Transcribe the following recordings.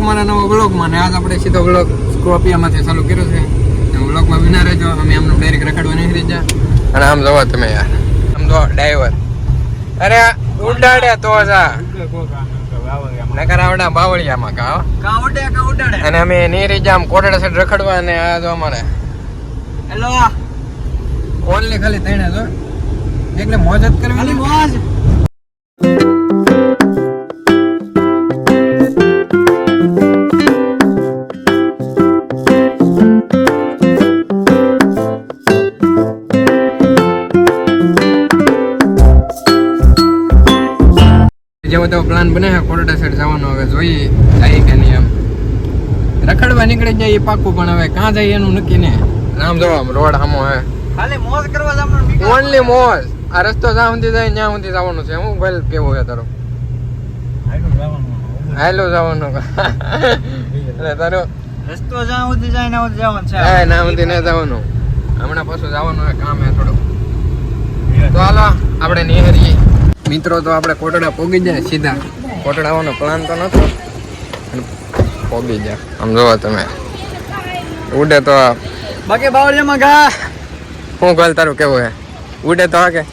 અમારા નવા વ્લોગમાં. ને આજ આપણે સીધો વ્લોગ સ્કોર્પિયામાંથી ચાલુ કર્યો છે. વ્લોગમાં વિના રહેજો. અમે આમનું ડાયરેક્ટ રખડવા નહીં રહી જા. અને આમ જોવો તમે યાર, આમ જો ડ્રાઈવર અરે ઉડાડે તો જા નકર આવડા બાવળિયામાં કાવડે અને અમે નહીં રહી જા આમ કોટડા સાઈડ રખડવા. અને આ જો અમારે હેલો ઓનલી ખાલી તણે જો એટલે મોજ જ કરવી મોજ. જેવો તેવો પ્લાન બને છે કોટડા સાઈડ જવાનો. હવે જોઈએ જાય કે નહીં. એમ રખડવા નીકળી જાય એ પાકું, પણ હવે ક્યાં જાય એનું નક્કી ને. આમ જો આમ રોડ સામો હે, ખાલી મોજ કરવા જવાનું. ઓનલી મોજ. આ રસ્તો જ્યાં સુધી જાય ત્યાં સુધી જવાનું છે. હું ભાઈ કેવું છે તારો? હાલો જવાનું એટલે તારો રસ્તો જ્યાં સુધી જાય ના સુધી જવાનું છે. હા ના સુધી ને જવાનું. હમણાં પાછું જવાનું હોય, કામ હે થોડું. તો હાલો આપણે નિહરીએ મિત્રો. તો આપણે કોટડા પોગી જાય સીધા. કોટડા આવવાનો પ્લાન તો નતો, પોગી જાય. આમ જોવો તમે ઉડે તો બાકી બાવળિયામાં ગા. શું ગલ તારું કેવું હે? ઉડે તો હા કે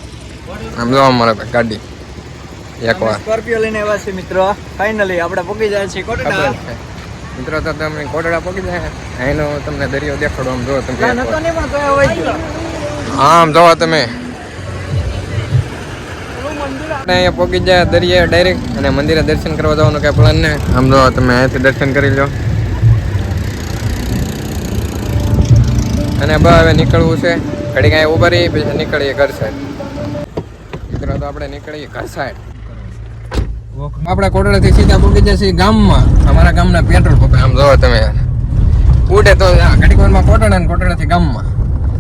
આમ જો અમારે ગાડી એકવાર સ્કોર્પિયો લઈને આવ્યા છે મિત્રો. ફાઇનલી આપણે પોગી જાય છે કોટડા મિત્રો. તો તમે કોટડા પોગી જાય એનો તમને દરિયો દેખાડો. આમ જોવો તમે, આમ જોવો તમે અહીંયા પોગી જાય દરિયે ડાયરેક્ટ. અને મંદિરે દર્શન કરવા જવાનું કઈ પ્લાન ને. આમ જો તમે અહીંથી દર્શન કરી લો. અને બસ હવે નીકળવું છે. ઘડી કાંઈ ઉભા રહી પછી નીકળીએ ઘર સાઈડ. મિત્રો તો આપણે નીકળીએ ઘર સાઈડ. આપણે કોટડાથી સીધા પોગી જશે ગામમાં. અમારા ગામના પેટ્રોલ પંપે. આમ જોવો તમે ઉડે તો ઘડીક વારમાં કોટડા ને કોટડાથી ગામમાં.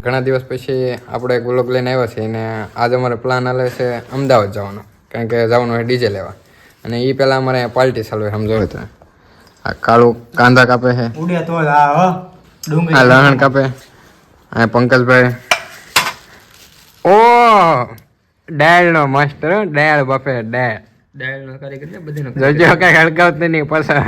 ઘણા દિવસ પછી આપણે એક વ્લોગ લઈને આવ્યા છે. અને આજે અમારે પ્લાન હાલે છે અમદાવાદ જવાનો. કારણ કે જવાનું હોય ડીજે લેવા. અને એ પહેલાં અમારે પાર્ટી ચાલુ હોય. સમજો તો આ કાળું કાંદા કાપે છે, આ લહણ કાપે, આ પંકજભાઈ ઓ ડાયલ નો માસ્ટર. ડાયલ બાપે ડાયલ નો કારીગર છે બધીનો. જોજો કઈ હળગાવત નહીં પાછા.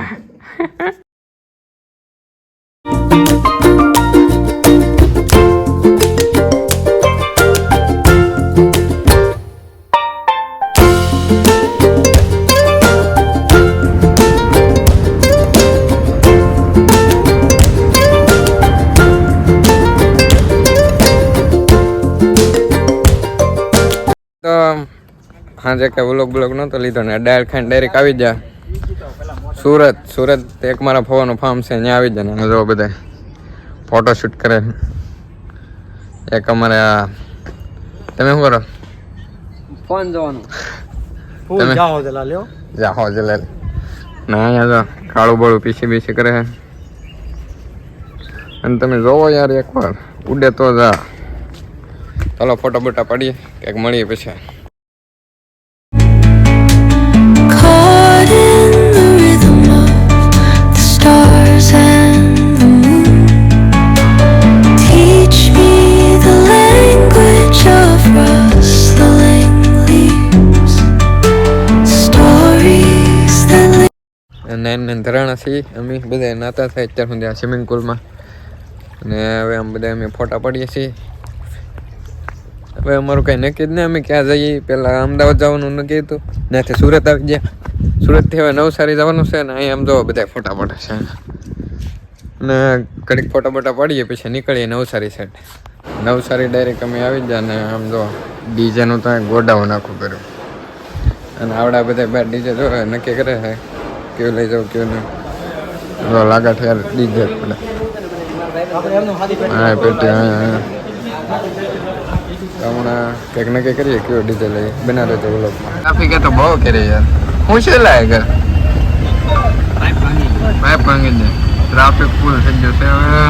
સાંજે કઈ વ્લોગ નહોતો લીધો ને ડાયર ખાઈને ડાયરેક્ટ આવી જા સુરત. એક મારા ફોવાનું ફાર્મ છે, ત્યાં આવી જાય ને જો બધા ફોટો શૂટ કરે. એક અમારે તમે શું કરો? ફોન જોવાનું. જાહો જલા ના અહીંયા જો કાળું બોળું પીસી કરે છે. અને તમે જોવો યાર એકવાર ઉડે તો જા. ચાલો ફોટો બોટા પડીએ કંઈક મળીએ પછી. ધરાણા છીએ અમે બધા નાતા થાય અત્યાર સુધી આ સ્વિમિંગ પુલમાં. અને હવે આમ બધા અમે ફોટા પડીએ છીએ. હવે અમારું કંઈ નક્કી જ નહીં અમે ક્યાં જઈએ. પહેલાં અમદાવાદ જવાનું નક્કી હતું, ત્યાંથી સુરત આવી ગયા. સુરતથી હવે નવસારી જવાનું છે. ને અહીંયા આમ જો બધા ફોટા પડે છે. અને ઘડીક ફોટા બોટા પડીએ પછી નીકળીએ નવસારી સાઈડ. નવસારી ડાયરેક્ટ અમે આવી ગયા. ને આમ જો ડીજેનું તો ગોડાઉન આખું કર્યું. અને આવડા બધા બાર ડીજે જો નક્કી કરે છે કેવું લઈ જાવ કેવું નહીં. લાગે છે યાર ડીજે પડે. હા પેટી હમણાં કંઈક નક્કી કરીએ કેવો ડીજે લઈએ. બનાવે તો વ્લોગ ટ્રાફિક તો બહુ કરીએ યાર. હું છે લાગે ઘર પાઇપ ભાંગી જાય. ટ્રાફિક ફૂલ થઈ ગયો છે. હવે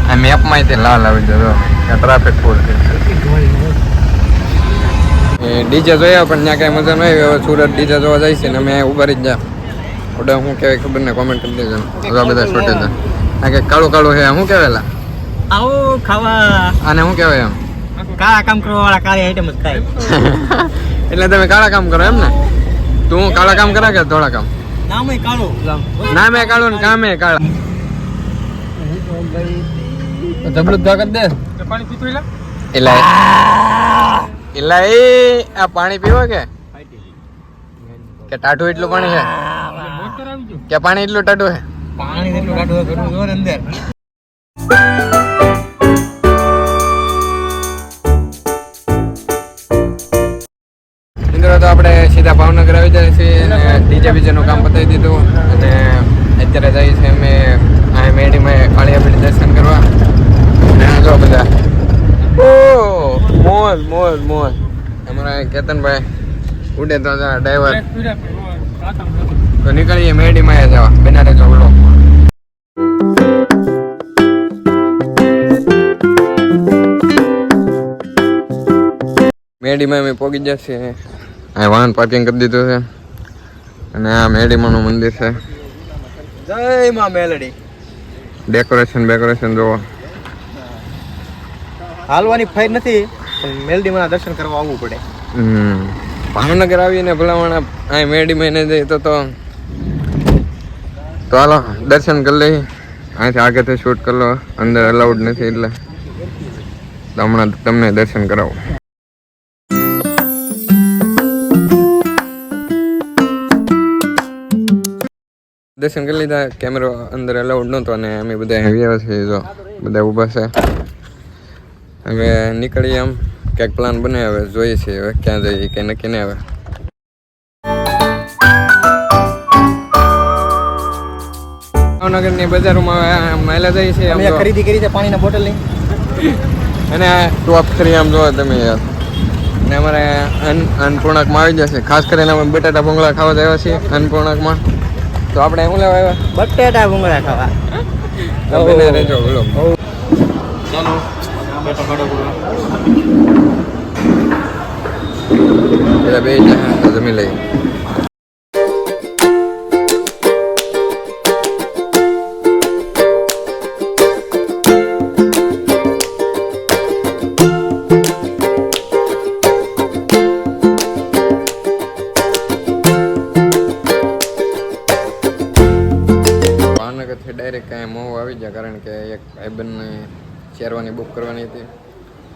આ મેપમાં તે લાલ આવી જતો કે ટ્રાફિક ફૂલ થઈ ગયો. ડીજે જોયા પણ ત્યાં કાંઈ મજા ન આવી. હવે સુરત ડીજે જોવા જાય છે ને અમે ઉભા જ જા. ઓડા શું કહેવાય ખબર ને કોમેન્ટ કરી દેજો. બધા બધા છોટે જાય. આ કે કાળું કાળું છે શું કહેવાય? આવું ખાવા આને શું કહેવાય? એમ કાળા કામ કરવા વાળા કાળી આઈટમ જ ખાય. એટલે તમે કાળા કામ કરો એમ ને? તું કાળા કામ કરે કે ધોળા કામ? નામે કાળું ને કામે કાળા જબલું ધા કરી દે પાણી પીતું એલા આ પાણી પીવો કે ટાઢું એટલું પાણી છે કે પાણી એટલું ટાઢું છે પાણી એટલું કાઢવું કરવું જોર અંદર મિત્રો તો આપણે સીધા ભાવનગર આવી જાય છીએ અને ડીજે બીજેનું કામ પતાવી દીધું અને અત્યારે જઈએ છીએ અમે આ મેડીમાં કાળિયાપીઠ દર્શન કરવા અને જો બધા મોલ અમારા કેતનભાઈ ઉડે તો ડ્રાઈવર તો નીકળીએ મેડીમાં જવા બનારે ચોકડો મેડીમાં અમે પહોંચી જશે આ વાહન પાર્કિંગ કરી દીધું છે અને આ મેડીમાનું મંદિર છે જય માં મેલડી ડેકોરેશન જોવો હાલવાની ફાઈલ નથી પણ મેલડી માં દર્શન કરવા આવવું પડે ભાવનગર આવીને ભલામણ આ મેડીમાં ને જઈએ તો હાલો દર્શન કરી લઈ અહીંથી આગળથી શૂટ કરી લો અંદર અલાઉડ નથી એટલે હમણાં તમને દર્શન કરાવો દર્શન કરી લીધા કેમેરો અંદર અલાઉડ નહોતો અને અમે બધા આવ્યા છીએ જો બધા ઊભા છે હવે નીકળીએ આમ ક્યાંક પ્લાન બને હવે જોઈએ છીએ હવે ક્યાં જઈએ કે નક્કી નહીં આવે ભાવનગરની બજારોમાં માયલા જઈએ છીએ અમે ખરીદી કરી છે પાણીના બોટલની અને ટોપ 3 આમ જોવો તમે યાર અને અમારે અન્નપૂર્ણાકમાં આવી જશે ખાસ કરીને અમે બટાટા ભૂંગળા ખાવા આવ્યા છીએ અન્નપૂર્ણાકમાં તો આપણે શું લેવા આવ્યા બટેટા ભૂંગળા ખાવા તમે રહેજો બોલો ચાલો બેઠો ખાડો પેલા બે જમી લઈએ ડાયરેક્ટ કાંઈ મોહ આવી જાય કારણ કે એક ભાઈબંધને શેરવાની બુક કરવાની હતી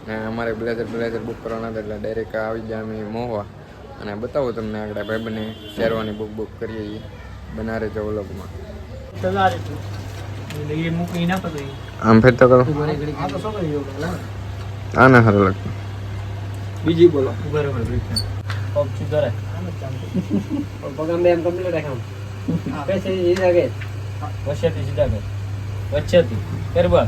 અને અમારે બ્લેઝર બુક કરવાના હતા એટલે ડાયરેક્ટ આવી જાય અમે મોહવા અને બતાવું તમને આગળ ભાઈબંધને શેરવાની બુક કરીએ એ બનારે છે વ્લોગમાં આમ ફેર તો કરો હા ના સારું લાગતું બીજી બોલો બરાબર પગામ એમ કમ્પ્લીટ રાખામ પૈસે એ લાગે વચ્ચેથી સીધા કર વચ્ચેથી કરબા